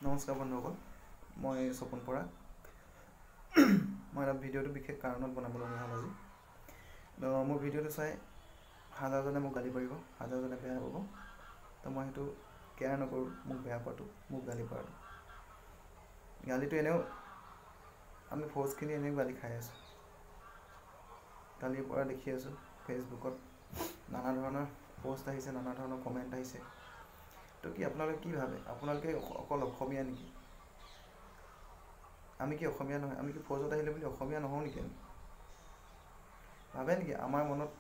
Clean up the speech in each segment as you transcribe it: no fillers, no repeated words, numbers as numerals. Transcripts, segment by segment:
নমস্কাৰ বন্ধুসকল, মই স্বপন পৰা। মই এটা ভিডিঅ'টো বিশেষ কাৰণত বনাবলগীয়া হ'ল আজি। মোৰ ভিডিঅ'টো চাই হাজাৰজনে মোক গালি পাৰিব, হাজাৰজনে বেয়া পাব। তো মই সেইটো কেয়াৰ নকৰোঁ, মোক বেয়া পোৱাটো, মোক গালি পৰাটো। গালিটো এনেও আমি ফ'ৰ্চখিনি এনেও গালি খাই আছোঁ। কালিৰ পৰা দেখি আছোঁ ফেচবুকত নানা ধৰণৰ পষ্ট আহিছে, নানা ধৰণৰ কমেণ্ট আহিছে। তো কি আপোনালোকে কি ভাবে? আপোনালোকে অকল অসমীয়া নেকি? আমি কি অসমীয়া নহয়? আমি কি ফৌজত আহিলে বুলি অসমীয়া নহওঁ নেকি? আমি ভাবে নেকি আমাৰ মনত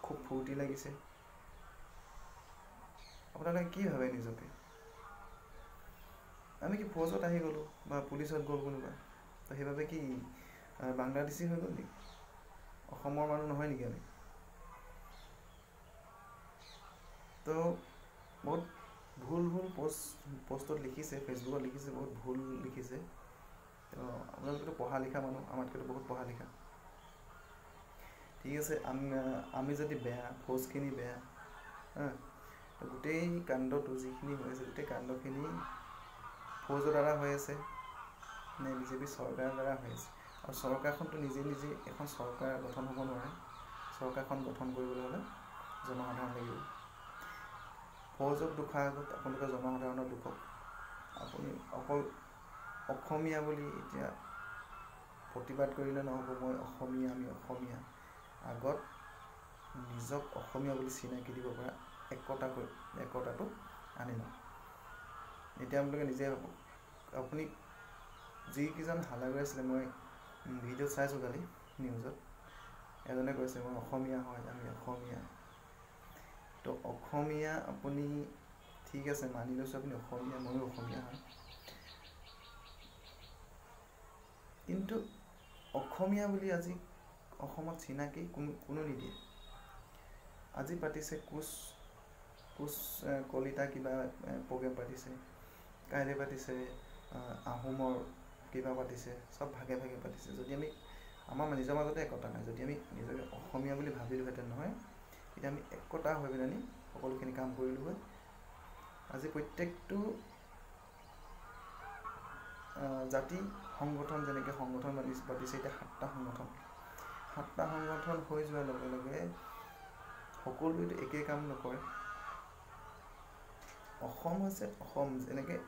খুব ফূৰ্তি লাগিছে? আপোনালোকে কি ভাবে নিজকে? আমি কি ফৌজত আহি গ'লোঁ বা পুলিচত গ'ল কোনোবা, তো সেইবাবে কি বাংলাদেশী হৈ গ'ল নেকি? অসমৰ মানুহ নহয় নেকি আমি? তো বহুত ভুল পষ্টত লিখিছে, ফেচবুকত লিখিছে, বহুত ভুল লিখিছে। তো আপোনালোকেতো পঢ়া লিখা মানুহ, আমাতকৈতো বহুত পঢ়া লিখা। ঠিক আছে, আমি যদি বেয়া, ফৌজখিনি বেয়া, তো গোটেই কাণ্ডটো যিখিনি হৈ আছে, গোটেই কাণ্ডখিনি ফৌজৰ দ্বাৰা হৈ আছে নে বিজেপি চৰকাৰৰ দ্বাৰা হৈ আছে? আৰু চৰকাৰখনতো নিজে এখন চৰকাৰ গঠন হ'ব নোৱাৰে। চৰকাৰখন গঠন কৰিবলৈ হ'লে জনসাধাৰণ লাগিব। ফৌজক দোষাৰ আগত আপোনালোকে জনসাধাৰণক দোষক। আপুনি অকল অসমীয়া বুলি এতিয়া প্ৰতিবাদ কৰিলে নহ'ব। মই অসমীয়া, আমি অসমীয়া। আগত নিজক অসমীয়া বুলি চিনাকি দিব পৰা একতাটো আনি লওঁ। এতিয়া আপোনালোকে নিজে ভাবক, আপুনি যিকেইজন হাল্লা কৰি আছিলে, মই ভিডিঅ'ত চাইছোঁ কালি নিউজত, এজনে কৈছে মই অসমীয়া হয়, আমি অসমীয়া। তো অসমীয়া আপুনি ঠিক আছে, মানি লৈছোঁ আপুনি অসমীয়া, ময়ো অসমীয়া হয়। কিন্তু অসমীয়া বুলি আজি অসমত চিনাকি কোনো নিদিয়ে। আজি পাতিছে কোচ কলিতা কিবা প্ৰগ্ৰেম পাতিছে, কাইলৈ পাতিছে আহোমৰ কিবা পাতিছে, চব ভাগে ভাগে পাতিছে। যদি আমি আমাৰ নিজৰ মাজতে একতা নাই, যদি আমি নিজকে অসমীয়া বুলি ভাবিলোহেঁতেন নহয়, তেতিয়া আমি একতা হৈ পেলাই সকলোখিনি কাম কৰিলোঁ হয়। আজি প্ৰত্যেকটো জাতি সংগঠন, যেনেকৈ সংগঠন পাতিছে এতিয়া 7টা সংগঠন হৈ যোৱাৰ লগে লগে সকলোৱেতো একেই কাম নকৰে। অসম হৈছে অসম, যেনেকৈ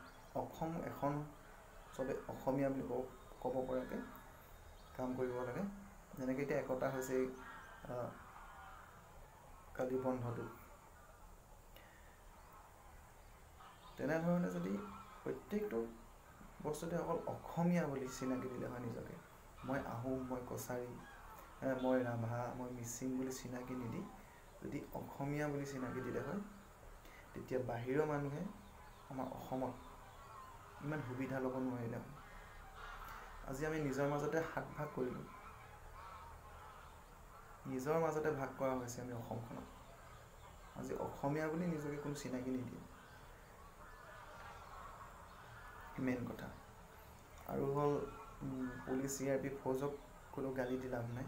অসম এখন চবে অসমীয়া বুলি ক'ব পৰাকৈ কাম কৰিব লাগে। যেনেকৈ এতিয়া একতা হৈছে কালি বন্ধটো, তেনেধৰণে যদি প্ৰত্যেকটো বস্তুতে অকল অসমীয়া বুলি চিনাকি দিলে হয় নিজকে, মই আহোম, মই কছাৰী, মই ৰাভা, মই মিচিং বুলি চিনাকি নিদি যদি অসমীয়া বুলি চিনাকি দিলে হয়, তেতিয়া বাহিৰৰ মানুহে আমাৰ অসমত ইমান সুবিধা ল'ব নোৱাৰিলে হয়। আজি আমি নিজৰ মাজতে ভাগ কৰিলোঁ, নিজৰ মাজতে ভাগ কৰা হৈছে আমি অসমখনক। আজি অসমীয়া বুলি নিজকে কোনো চিনাকি নিদিয়ে, মেইন কথা। আৰু হ'ল পুলিচ, CRP, ফৌজক কোনো গালি দি লাভ নাই।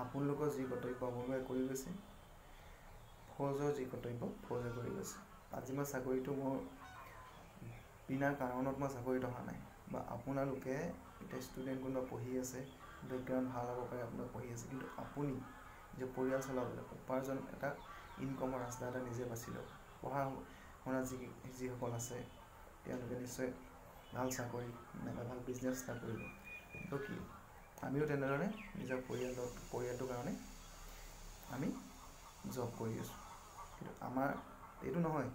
আপোনালোকৰ যি কৰ্তব্য আপোনালোকে কৰি গৈছে, ফৌজৰ যি কৰ্তব্য ফৌজে কৰি গৈছে। আজি মই চাকৰিটো মোৰ বিনা কাৰণত মই চাকৰিত অহা নাই। বা আপোনালোকে এতিয়া ষ্টুডেণ্ট কোনোবা পঢ়ি আছে, বেকগ্ৰাউণ্ড ভাল হ'ব পাৰে, আপোনাক পঢ়ি আছে, কিন্তু আপুনি যে পৰিয়াল চলাবলৈ উপাৰ্জন এটা ইনকমৰ ৰাস্তা এটা নিজে বাছি লওক। পঢ়া শুনা যিসকল আছে তেওঁলোকে নিশ্চয় ভাল চাকৰি নাইবা ভাল বিজনেছ ষ্টাৰ্ট কৰিব। তো কি আমিও তেনেদৰে নিজৰ পৰিয়ালটোৰ কাৰণে আমি জব কৰি আছোঁ। কিন্তু আমাৰ এইটো নহয়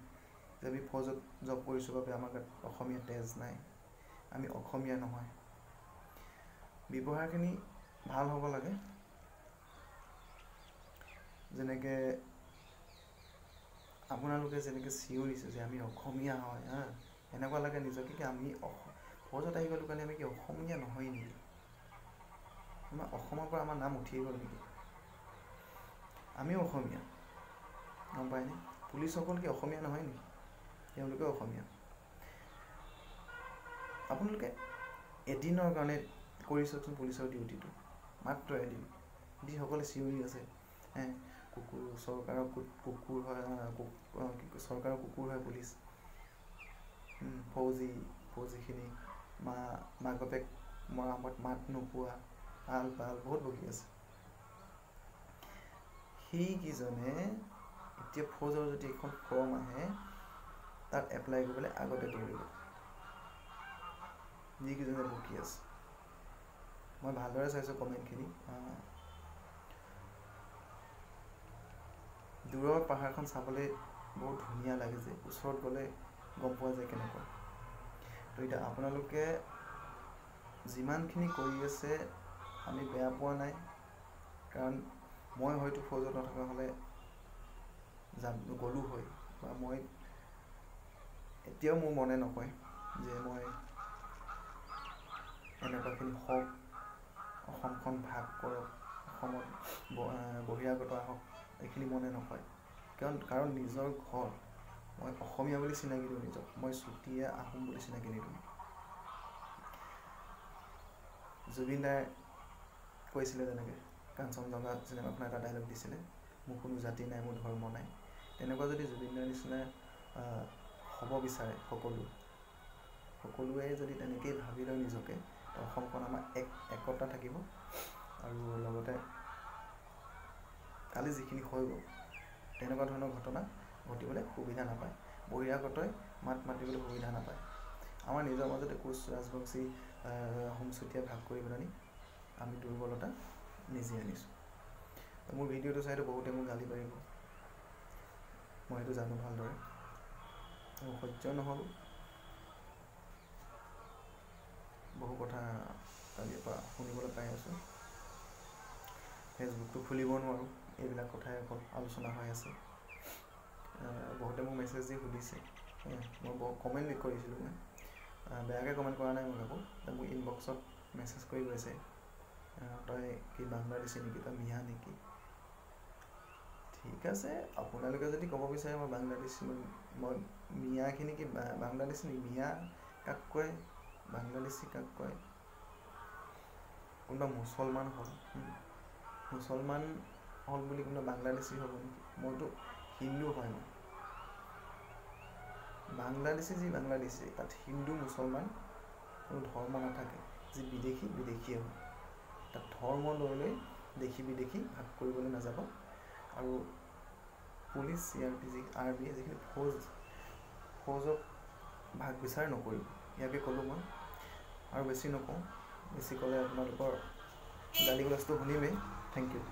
যে আমি ফৌজত জব কৰিছোঁ বাবে আমাৰ গাত অসমীয়া তেজ নাই, আমি অসমীয়া নহয়। ব্যৱহাৰখিনি ভাল হ'ব লাগে। যেনেকৈ আপোনালোকে যেনেকৈ চিঞৰিছে যে আমি অসমীয়া হয়, এনেকুৱা লাগে নিজকে কি আমি ফৌজত আহি গ'লোঁ কাৰণে আমি কি অসমীয়া নহয় নেকি? আমাৰ অসমৰ পৰা আমাৰ নাম উঠিয়ে গ'ল নেকি? আমিও অসমীয়া, গম পায়নে? পুলিচসকল কি অসমীয়া নহয় নেকি? তেওঁলোকেও অসমীয়া। আপোনালোকে এদিনৰ কাৰণে কৰি চাওকচোন পুলিচৰ ডিউটিটো, মাত্ৰ এদিন। যিসকলে চিঞৰি আছে চৰকাৰৰ কুকুৰ হয় পুলিচ, ফৌজিখিনি মাক বাপেক মৰামত মাত নোপোৱা আল পাল বহুত বকি আছে। সেইকেইজনে এতিয়া ফৌজৰ যদি এখন ফৰ্ম আহে তাত এপ্লাই কৰিবলৈ আগতে দৌৰিব, যিকেইজনে বকি আছে। মই ভালদৰে চাইছোঁ কমেণ্টখিনি। দূৰৰ পাহাৰখন চাবলৈ বহুত ধুনীয়া লাগে, যে ওচৰত গ'লে গম পোৱা যায় কেনেকুৱা। তো এতিয়া আপোনালোকে যিমানখিনি কৰি আছে আমি বেয়া পোৱা নাই, কাৰণ মই হয়তো ফৌজত নথকা হ'লে গ'লোঁ হয়, বা মই এতিয়াও মোৰ মনে নকয় যে মই এনেকুৱাখিনি হওক, অসমখন ভাগ কৰক, অসমত বহিৰাগত আহক, এইখিনি মনে নকয়। কাৰণ নিজৰ ঘৰ, মই অসমীয়া বুলি চিনাকি দিওঁ নিজক, মই চুতীয়া আহোম বুলি চিনাকি নিদিওঁ। জুবিন দাই কৈছিলে যেনেকৈ কাঞ্চনজংঘা চিনেমাখন এটা ডাইলগ দিছিলে, মোৰ কোনো জাতি নাই, মোৰ ধৰ্ম নাই। তেনেকুৱা যদি জুবিন দাৰ নিচিনা হ'ব বিচাৰে সকলোৱে যদি তেনেকেই ভাবি লয় নিজকে, অসমখন আমাৰ একতা থাকিব। আৰু লগতে কালি যিখিনি হৈ গ'ল, তেনেকুৱা ধৰণৰ ঘটনা ঘটিবলৈ সুবিধা নাপায়, বহিৰাগতই মাত মাতিবলৈ সুবিধা নাপায়। আমাৰ নিজৰ মাজতে কোচ ৰাজবংশী আহোমচুতীয়া ভাগ কৰি পেলানি আমি দুৰ্বলতা নিজে আনিছোঁ। মোৰ ভিডিঅ'টো চাইতো বহুতে মোক গালি পাৰিব, মই সেইটো জানো ভালদৰে। মোৰ সহ্য নহ'ল, বহু কথা কালিৰ পৰা শুনিবলৈ পাই আছোঁ। ফেচবুকটো খুলিব নোৱাৰোঁ, এইবিলাক কথাই অকল আলোচনা হৈ আছে। বহুতে মোক মেছেজ দি সুধিছে, মই কমেণ্ট কৰিছিলোঁ, মই বেয়াকৈ কমেণ্ট কৰা নাই, মই ভাবোঁ মোক ইনবক্সত মেছেজ কৰি গৈছে, তই কি বাংলাদেশী নেকি, তই মিয়া নেকি? ঠিক আছে, আপোনালোকে যদি ক'ব বিচাৰে মই বাংলাদেশী, মই মিয়াখিনি কি বাংলাদেশী নেকি? মিয়া কাক কয়, বাংলাদেশী কাক কয়? কোনোবা মুছলমান হ'ল বুলি কোনোবা বাংলাদেশী হ'ব নেকি? মইতো হিন্দু হয়। মই বাংলাদেশী যি বাংলাদেশী, তাত হিন্দু মুছলমান কোনো ধৰ্ম নাথাকে। যি বিদেশীয়ে হয়, তাত ধৰ্ম লৈ দেশী বিদেশী ভাগ কৰিবলৈ নাযাব। আৰু পুলিচ আৰ্মি যিখিনি ফৌজক ভাগ বিচাৰ নকৰিব, ইয়াকে ক'লোঁ মই। আৰু বেছি নকওঁ, বেছি ক'লে আপোনালোকৰ গালি গালাজটো শুনিমেই। Thank U.